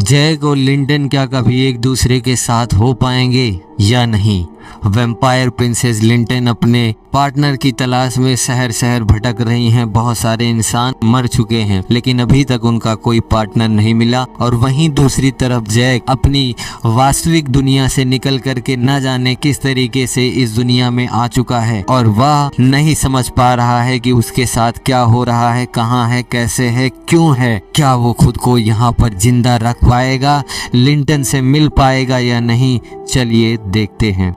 Jack और Linton क्या कभी एक दूसरे के साथ हो पाएंगे या नहीं। वैम्पायर प्रिंसेस लिंटन अपने पार्टनर की तलाश में शहर शहर भटक रही हैं। बहुत सारे इंसान मर चुके हैं लेकिन अभी तक उनका कोई पार्टनर नहीं मिला। और वहीं दूसरी तरफ जैक अपनी वास्तविक दुनिया से निकल करके न जाने किस तरीके से इस दुनिया में आ चुका है और वह नहीं समझ पा रहा है कि उसके साथ क्या हो रहा है, कहाँ है, कैसे है, क्यों है। क्या वो खुद को यहाँ पर जिंदा रख पाएगा, लिंटन से मिल पाएगा या नहीं, चलिए देखते हैं।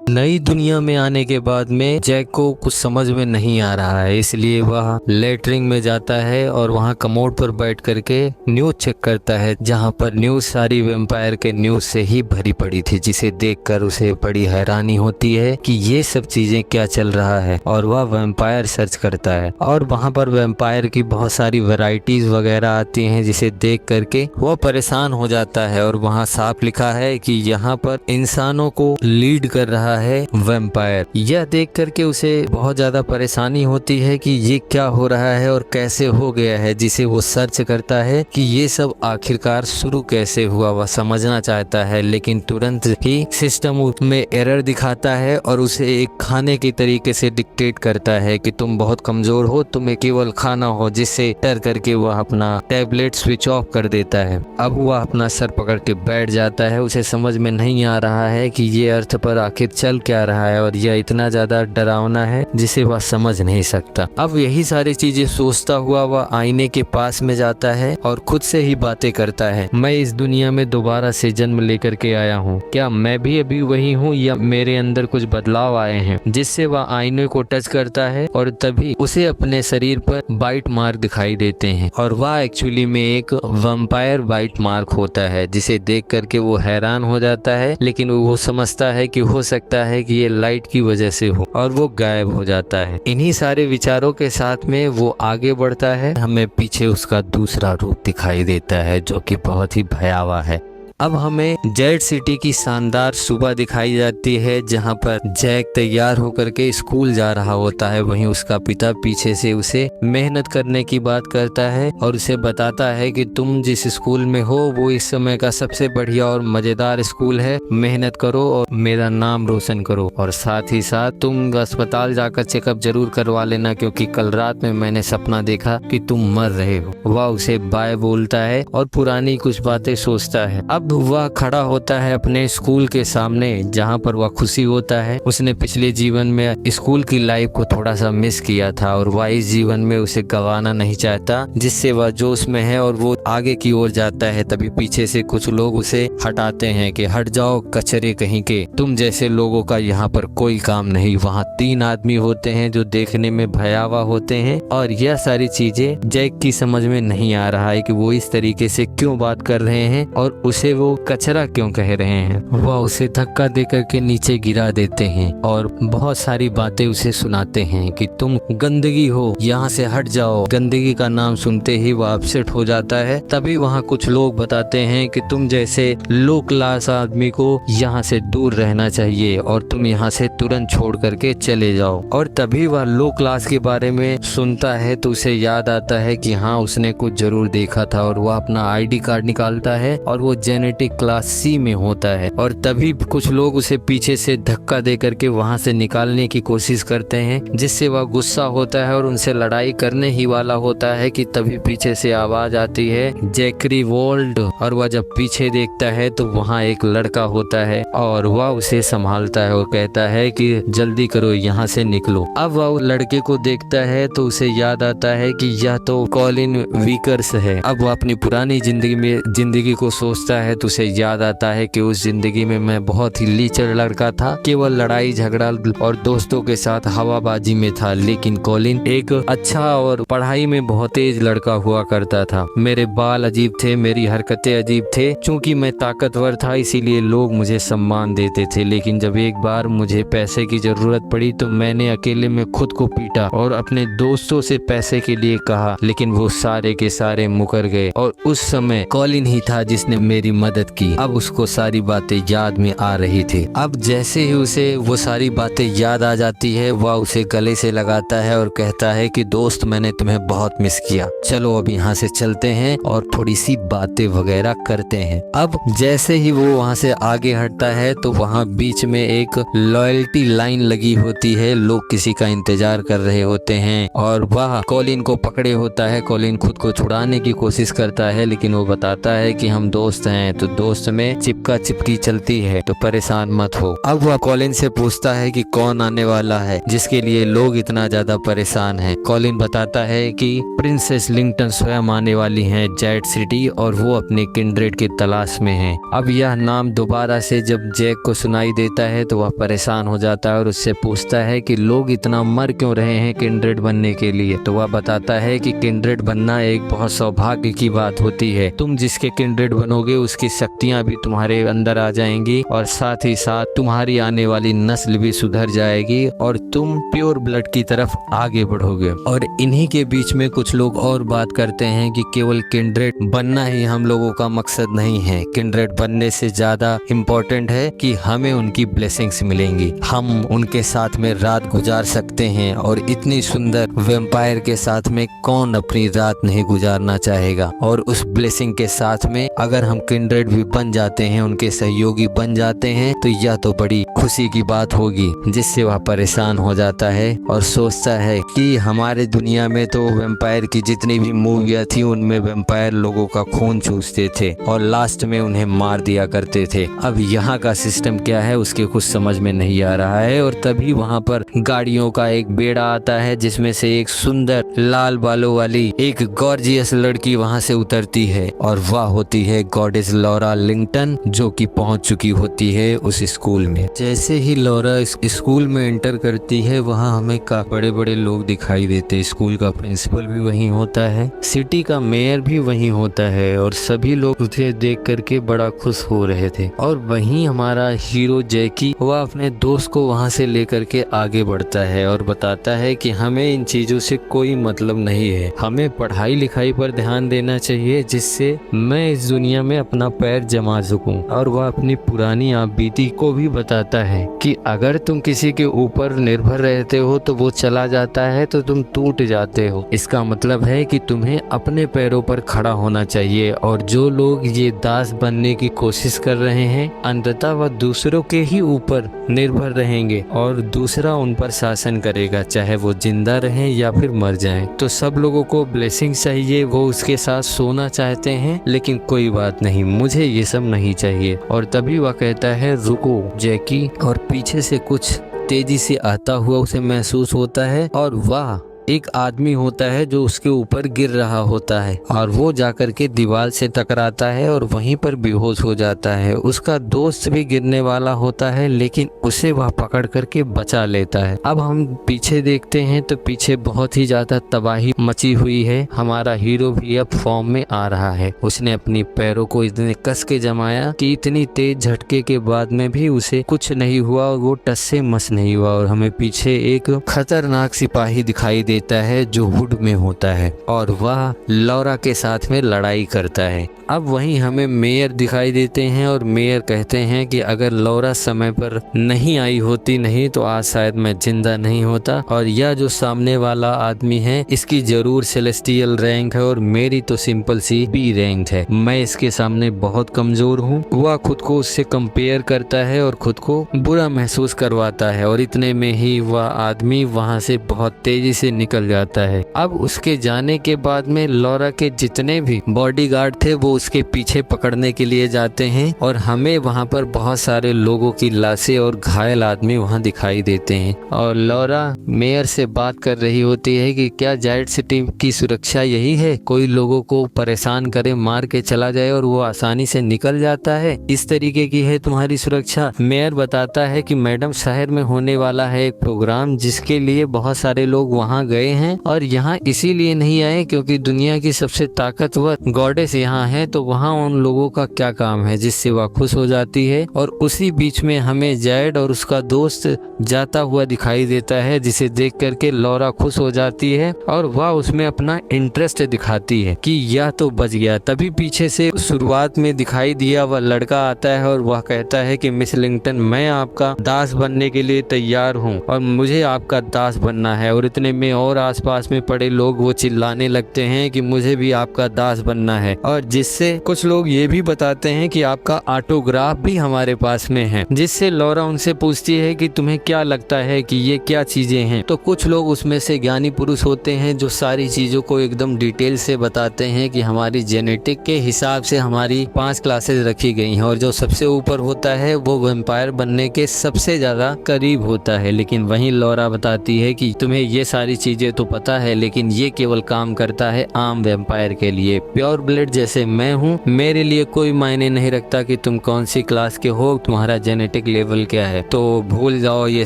नई दुनिया में आने के बाद में जैक को कुछ समझ में नहीं आ रहा है, इसलिए वह लेटरिंग में जाता है और वहां कमोड पर बैठ करके न्यूज चेक करता है, जहां पर न्यूज सारी वैम्पायर के न्यूज से ही भरी पड़ी थी, जिसे देखकर उसे बड़ी हैरानी होती है कि ये सब चीजें क्या चल रहा है। और वह वैम्पायर सर्च करता है और वहां पर वैम्पायर की बहुत सारी वैरायटीज वगैरह आती हैं, जिसे देख करके वह परेशान हो जाता है। और वहाँ साफ लिखा है कि यहाँ पर इंसानों को लीड कर रहा है वैम्पायर। यह देख करके उसे बहुत ज्यादा परेशानी होती है कि ये क्या हो रहा है और कैसे हो गया है, जिसे वो सर्च करता है कि ये सब आखिरकार शुरू कैसे हुआ। वह समझना चाहता है लेकिन तुरंत ही सिस्टम में एरर दिखाता है और उसे एक खाने की तरीके से डिक्टेट करता है कि तुम बहुत कमजोर हो, तुम्हें केवल खाना हो, जिससे डर करके वह अपना टैबलेट स्विच ऑफ कर देता है। अब वह अपना सर पकड़ के बैठ जाता है। उसे समझ में नहीं आ रहा है कि ये अर्थ पर आखिर चल क्या रहा है और यह इतना ज्यादा डरावना है जिसे वह समझ नहीं सकता। अब यही सारी चीजें सोचता हुआ वह आईने के पास में जाता है और खुद से ही बातें करता है, मैं इस दुनिया में दोबारा से जन्म लेकर के आया हूँ, क्या मैं भी अभी वही हूँ या मेरे अंदर कुछ बदलाव आए हैं। जिससे वह आईने को टच करता है और तभी उसे अपने शरीर पर बाइट मार्क दिखाई देते हैं और वह एक्चुअली में एक वैम्पायर बाइट मार्क होता है, जिसे देख करके वो हैरान हो जाता है। लेकिन वो समझता है कि हो सकता है कि ये लाइट की वजह से हो और वो गायब हो जाता है। इन्हीं सारे विचारों के साथ में वो आगे बढ़ता है। हमें पीछे उसका दूसरा रूप दिखाई देता है जो कि बहुत ही भयावह है। अब हमें जेड सिटी की शानदार सुबह दिखाई जाती है, जहां पर जैक तैयार होकर के स्कूल जा रहा होता है। वहीं उसका पिता पीछे से उसे मेहनत करने की बात करता है और उसे बताता है कि तुम जिस स्कूल में हो वो इस समय का सबसे बढ़िया और मजेदार स्कूल है, मेहनत करो और मेरा नाम रोशन करो। और साथ ही साथ तुम अस्पताल जाकर चेकअप जरूर करवा लेना, क्योंकि कल रात में मैंने सपना देखा कि तुम मर रहे हो। वह उसे बाय बोलता है और पुरानी कुछ बातें सोचता है। अब वह खड़ा होता है अपने स्कूल के सामने, जहां पर वह खुशी होता है। उसने पिछले जीवन में स्कूल की लाइफ को थोड़ा सा मिस किया था और वह इस जीवन में उसे गंवाना नहीं चाहता, जिससे वह जोश में है और वो आगे की ओर जाता है। तभी पीछे से कुछ लोग उसे हटाते हैं कि हट जाओ कचरे कहीं के, तुम जैसे लोगों का यहाँ पर कोई काम नहीं। वहाँ 3 आदमी होते हैं जो देखने में भयावह होते हैं और यह सारी चीजें जैक की समझ में नहीं आ रहा है कि वो इस तरीके से क्यों बात कर रहे हैं और उसे वो कचरा क्यों कह रहे हैं। वह उसे धक्का देकर के नीचे गिरा देते हैं और बहुत सारी बातें उसे सुनाते हैं कि तुम गंदगी हो, यहाँ से हट जाओ। गंदगी का नाम सुनते ही वह अपसेट हो जाता है। तभी वहाँ कुछ लोग बताते हैं कि तुम जैसे लो क्लास आदमी को यहाँ से दूर रहना चाहिए और तुम यहाँ से तुरंत छोड़ करके चले जाओ। और तभी वह लो क्लास के बारे में सुनता है तो उसे याद आता है कि हाँ, उसने कुछ जरूर देखा था और वह अपना आईडी कार्ड निकालता है और वो जेनेटिक क्लास सी में होता है। और तभी कुछ लोग उसे पीछे से धक्का दे करके वहां से निकालने की कोशिश करते हैं, जिससे वह गुस्सा होता है और उनसे लड़ाई करने ही वाला होता है कि तभी पीछे से आवाज आती है जैकरी वोल्ड। और वह जब पीछे देखता है तो वहाँ एक लड़का होता है और वह उसे संभालता है और कहता है कि जल्दी करो, यहाँ से निकलो। अब वह लड़के को देखता है तो उसे याद आता है कि यह तो कॉलिन वीकर्स है। अब वह अपनी पुरानी जिंदगी को सोचता है तो उसे याद आता है कि उस जिंदगी में मैं बहुत ही लीचड़ लड़का था, केवल लड़ाई झगड़ा और दोस्तों के साथ हवाबाजी में था। लेकिन कॉलिन एक अच्छा और पढ़ाई में बहुत तेज लड़का हुआ करता था। मेरे बाल अजीब थे, मेरी हरकतें अजीब थे। चूंकि मैं ताकतवर था इसीलिए लोग मुझे सम्मान देते थे। लेकिन जब एक बार मुझे पैसे की जरूरत पड़ी तो मैंने अकेले में खुद को पीटा और अपने दोस्तों से पैसे के लिए कहा, लेकिन वो सारे के सारे मुकर गए। और उस समय कॉलिन ही था जिसने मेरी मदद की। अब उसको सारी बातें याद में आ रही थी। अब जैसे ही उसे वो सारी बातें याद आ जाती है, वह उसे गले से लगाता है और कहता है कि दोस्त, मैंने तुम्हें बहुत मिस किया, चलो अब यहाँ से चलते हैं और थोड़ी सी बातें वगैरह करते हैं। अब जैसे ही वो वहाँ से आगे हटता है तो वहाँ बीच में एक लॉयल्टी लाइन लगी होती है, लोग किसी का इंतजार कर रहे होते हैं और वह कॉलिन को पकड़े होता है। कॉलिन खुद को छुड़ाने की कोशिश करता है, लेकिन वो बताता है कि हम दोस्त हैं, तो दोस्त में चिपका चिपकी चलती है, तो परेशान मत हो। अब वह कॉलिन से पूछता है कि कौन आने वाला है जिसके लिए लोग इतना ज्यादा परेशान हैं। कॉलिन बताता है कि प्रिंसेस लिंगटन स्वयं आने वाली हैं जैड सिटी और वो अपने किंड्रेड की तलाश में हैं। अब यह नाम दोबारा से जब जैक को सुनाई देता है तो वह परेशान हो जाता है और उससे पूछता है कि लोग इतना मर क्यों रहे हैं किंड्रेड बनने के लिए। तो वह बताता है कि किंड्रेड बनना एक बहुत सौभाग्य की बात होती है, तुम जिसके किंड्रेड बनोगे उसकी शक्तियां भी तुम्हारे अंदर आ जाएंगी और साथ ही साथ तुम्हारी आने वाली नस्ल भी सुधर जाएगी और तुम प्योर ब्लड की तरफ आगे बढ़ोगे। और इन्हीं के बीच में कुछ लोग और बात करते हैं कि केवल किंड्रेड बनना ही हम लोगों का मकसद नहीं है, किंड्रेड बनने से ज्यादा इम्पोर्टेंट है कि हमें उनकी ब्लेसिंग्स मिलेंगी, हम उनके साथ में रात गुजार सकते हैं और इतनी सुंदर वैम्पायर के साथ में कौन अपनी रात नहीं गुजारना चाहेगा। और उस ब्लेसिंग के साथ में अगर हम किंड्रेड भी बन जाते हैं, उनके सहयोगी बन जाते हैं, तो यह तो बड़ी खुशी की बात होगी। जिससे वह परेशान हो जाता है और सोचता है कि हमारे दुनिया में तो वैम्पायर की जितनी भी मूवियाँ थी उनमें वैम्पायर लोगों का खून चूसते थे और लास्ट में उन्हें मार दिया करते थे। अब यहाँ का सिस्टम क्या है उसके कुछ समझ में नहीं आ रहा है। और तभी वहाँ पर गाड़ियों का एक बेड़ा आता है जिसमें से एक सुंदर लाल बालों वाली एक गॉर्जियस लड़की वहाँ से उतरती है और वह होती है गॉडेस लॉरा लिंगटन, जो कि पहुँच चुकी होती है उस स्कूल में। जैसे ही लॉरा इस स्कूल में एंटर करती है वहाँ हमें काफी बड़े बड़े लोग दिखाई देते हैं। स्कूल का प्रिंसिपल भी वहीं होता है, सिटी का मेयर भी वहीं होता है और सभी लोग उसे देख करके बड़ा खुश हो रहे थे। और वहीं हमारा हीरो जैकी वह अपने दोस्त को वहां से लेकर के आगे बढ़ता है और बताता है कि हमें इन चीजों से कोई मतलब नहीं है, हमें पढ़ाई लिखाई पर ध्यान देना चाहिए जिससे मैं इस दुनिया में अपना पैर जमा सकूं। और वह अपनी पुरानी आप बीती को भी बताता है कि अगर तुम किसी के ऊपर निर्भर रहते हो तो वो चला जाता है तो तुम टूट जाते हो। इसका मतलब है कि तुम्हें अपने पैरों पर खड़ा होना चाहिए और जो लोग ये दास बनने की कोशिश कर रहे हैं अंततः वह दूसरों के ही ऊपर निर्भर रहेंगे और दूसरा उन पर शासन करेगा, चाहे वो जिंदा रहें या फिर मर जाएं। तो सब लोगों को ब्लेसिंग चाहिए, वो उसके साथ सोना चाहते हैं, लेकिन कोई बात नहीं, मुझे ये सब नहीं चाहिए। और तभी वह कहता है रुको जैकी, और पीछे से कुछ तेजी से आता हुआ उसे महसूस होता है और वह एक आदमी होता है जो उसके ऊपर गिर रहा होता है और वो जाकर के दीवार से टकराता है और वहीं पर बेहोश हो जाता है। उसका दोस्त भी गिरने वाला होता है लेकिन उसे वह पकड़ करके बचा लेता है। अब हम पीछे देखते हैं तो पीछे बहुत ही ज्यादा तबाही मची हुई है। हमारा हीरो भी अब फॉर्म में आ रहा है। उसने अपनी पैरों को इतने कस के जमाया कि इतनी तेज झटके के बाद में भी उसे कुछ नहीं हुआ और वो टस से मस नहीं हुआ। और हमें पीछे एक खतरनाक सिपाही दिखाई देता है जो हुड में होता है और वह लॉरा के साथ में लड़ाई करता है। अब वहीं हमें मेयर दिखाई देते हैं और मेयर कहते हैं कि अगर लॉरा समय पर नहीं आई होती नहीं तो आज शायद मैं जिंदा नहीं होता, और यह जो सामने वाला आदमी है इसकी जरूर सेलेस्टियल रैंक है और मेरी तो सिंपल सी बी रैंक है, मैं इसके सामने बहुत कमजोर हूँ। वह खुद को उससे कंपेयर करता है और खुद को बुरा महसूस करवाता है और इतने में ही वह आदमी वहाँ से बहुत तेजी से निकल जाता है। अब उसके जाने के बाद में लॉरा के जितने भी बॉडीगार्ड थे वो उसके पीछे पकड़ने के लिए जाते हैं और हमें वहां पर बहुत सारे लोगों की लाशें और घायल आदमी वहां दिखाई देते हैं। और लॉरा मेयर से बात कर रही होती है कि क्या जैड सिटी की सुरक्षा यही है, कोई लोगों को परेशान करे, मार के चला जाए और वो आसानी से निकल जाता है, इस तरीके की है तुम्हारी सुरक्षा? मेयर बताता है कि मैडम शहर में होने वाला है एक प्रोग्राम जिसके लिए बहुत सारे लोग वहाँ गए हैं और यहाँ इसीलिए नहीं आए क्योंकि दुनिया की सबसे ताकतवर गॉडेस यहाँ है, तो वहाँ उन लोगों का क्या काम है, जिससे वह खुश हो जाती है। और उसी बीच में हमें जैड और उसका दोस्त जाता हुआ दिखाई देता है, जिसे देख करके लॉरा खुश हो जाती है और वह उसमें अपना इंटरेस्ट दिखाती है कि यह तो बच गया। तभी पीछे से शुरुआत में दिखाई दिया वह लड़का आता है और वह कहता है कि मिस लिंगटन, मैं आपका दास बनने के लिए तैयार हूँ और मुझे आपका दास बनना है। और इतने में और आसपास में पड़े लोग वो चिल्लाने लगते हैं कि मुझे भी आपका दास बनना है, और जिससे कुछ लोग ये भी बताते हैं कि आपका ऑटोग्राफ भी हमारे पास में है। जिससे लॉरा उनसे पूछती है कि तुम्हें क्या लगता है कि ये क्या चीजें हैं। तो कुछ लोग उसमें से ज्ञानी पुरुष होते हैं जो सारी चीजों को एकदम डिटेल से बताते हैं कि हमारी जेनेटिक के हिसाब से हमारी 5 क्लासेस रखी गई हैं और जो सबसे ऊपर होता है वो वैम्पायर बनने के सबसे ज्यादा करीब होता है। लेकिन वहीं लॉरा बताती है कि तुम्हें ये सारी चीजें तो पता है, लेकिन ये केवल काम करता है आम वैम्पायर के लिए। प्योर ब्लड जैसे मैं हूँ, मेरे लिए कोई मायने नहीं रखता कि तुम कौन सी क्लास के हो, तुम्हारा जेनेटिक लेवल क्या है, तो भूल जाओ ये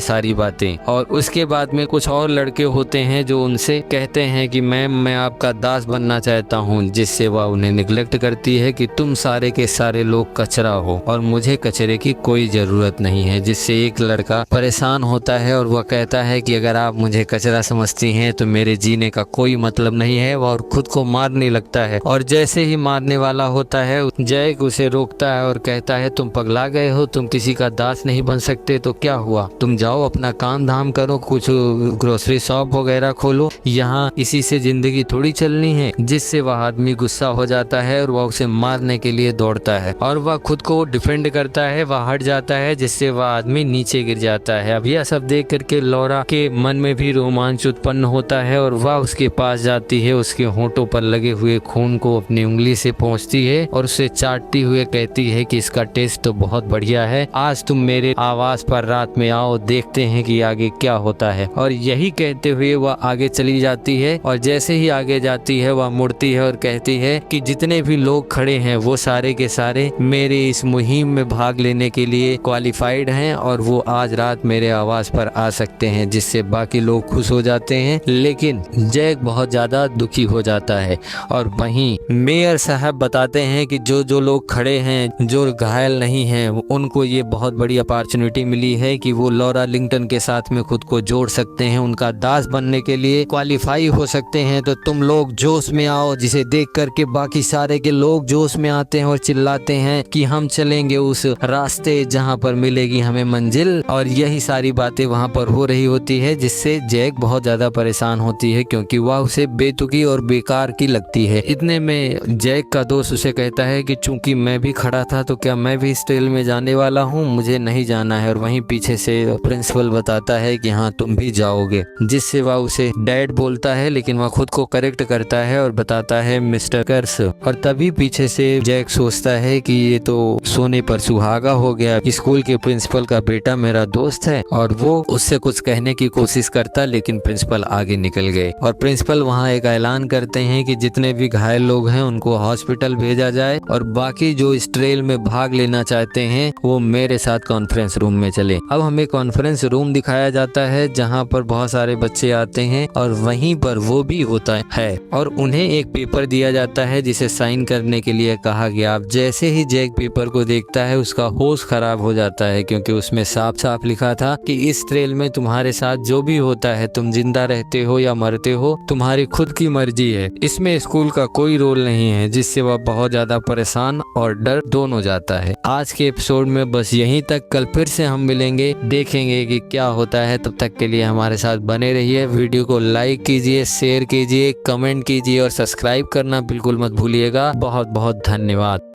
सारी बातें। और उसके बाद में कुछ और लड़के होते हैं जो उनसे कहते हैं कि मैम, मैं आपका दास बनना चाहता हूँ, जिससे वह उन्हें निगलेक्ट करती है कि तुम सारे के सारे लोग कचरा हो और मुझे कचरे की कोई जरूरत नहीं है। जिससे एक लड़का परेशान होता है और वह कहता है कि अगर आप मुझे कचरा समझती हैं तो मेरे जीने का कोई मतलब नहीं है, और खुद को मारने लगता है। और जैसे ही मारने वाला होता है, जैक उसे रोकता है और कहता है तुम पगला गए हो, तुम किसी का दास नहीं बन सकते तो क्या हुआ, तुम जाओ अपना काम धाम करो, कुछ ग्रोसरी शॉप वगैरह खोलो, यहाँ इसी से जिंदगी थोड़ी चलनी है। जिससे वह आदमी गुस्सा हो जाता है और वह उसे मारने के लिए दौड़ता है और वह खुद को डिफेंड करता है, वह हट जाता है, जिससे वह आदमी नीचे गिर जाता है। अब यह सब देख करके लॉरा के मन में भी रोमांच उत्पन्न होता है और वह उसके पास जाती है, उसके होंठों पर लगे हुए खून को अपनी उंगली से पोंछती है और उसे चाटती हुए कहती है कि इसका टेस्ट तो बहुत बढ़िया है, आज तुम मेरे आवास पर रात में आओ, देखते हैं कि आगे क्या होता है। और यही कहते हुए वह आगे चली जाती है और जैसे ही आगे जाती है वह मुड़ती है और कहती है कि जितने भी लोग खड़े हैं वो सारे के सारे मेरे इस मुहिम में भाग लेने के लिए क्वालिफाइड हैं और वो आज रात मेरे आवास पर आ सकते हैं। जिससे बाकी लोग खुश हो जाते हैं, लेकिन जैक बहुत ज्यादा दुखी हो जाता है। और वहीं मेयर साहब बताते हैं कि जो लोग खड़े हैं, जो घायल नहीं हैं, उनको ये बहुत बड़ी अपॉर्चुनिटी मिली है कि वो लॉरा लिंगटन के साथ में खुद को जोड़ सकते हैं, उनका दास बनने के लिए क्वालिफाई हो सकते हैं। तो तुम लोग जोश में आओ। जिसे देख करके बाकी सारे के लोग जोश में आते हैं और चिल्लाते हैं कि हम चलेंगे उस रास्ते जहां पर मिलेगी हमें मंजिल। और यही सारी बातें वहां पर हो रही होती है, जिससे जैक बहुत ज्यादा परेशान होती है क्योंकि वह उसे बेतुकी और बेकार की लगती है। इतने में जैक का दोस्त उसे कहता है कि चूंकि मैं भी खड़ा था तो क्या मैं भी इस ट्रेल में जाने वाला हूँ, मुझे नहीं जाना है। और वहीं पीछे से प्रिंसिपल बताता है कि हाँ तुम भी जाओगे, जिससे वह उसे डैड बोलता है, लेकिन वह खुद को करेक्ट करता है और बताता है मिस्टर कर्स। और तभी पीछे से जैक सोचता है कि ये तो सोने पर सुहागा हो गया, स्कूल के प्रिंसिपल का बेटा मेरा दोस्त है। और वो उससे कुछ कहने की कोशिश करता, लेकिन प्रिंसिपल आगे निकल गए। और प्रिंसिपल वहाँ एक ऐलान करते हैं कि जितने भी घायल लोग हैं उनको हॉस्पिटल भेजा जाए और बाकी जो इस ट्रेल में भाग लेना चाहते हैं वो मेरे साथ कॉन्फ्रेंस रूम में चले। अब हमें कॉन्फ्रेंस रूम दिखाया जाता है जहाँ पर बहुत सारे बच्चे आते हैं और वहीं पर वो भी होता है और उन्हें एक पेपर दिया जाता है जिसे साइन करने के लिए कहा गया। अब जैसे ही जैक पेपर को देखता है उसका होश खराब हो जाता है, क्योंकि उसमें साफ साफ लिखा था कि इस ट्रेल में तुम्हारे साथ जो भी होता है, तुम जिंदा रहते हो या मरते हो, तुम्हारी खुद की मर्जी है, इसमें स्कूल का कोई रोल नहीं है। जिससे वह बहुत ज्यादा परेशान और डर दोनों जाता है। आज के एपिसोड में बस यहीं तक, कल फिर से हम मिलेंगे, देखेंगे कि क्या होता है। तब तक के लिए हमारे साथ बने रहिए। वीडियो को लाइक कीजिए, शेयर कीजिए, कमेंट कीजिए और सब्सक्राइब करना बिल्कुल मत भूलिएगा। बहुत बहुत धन्यवाद।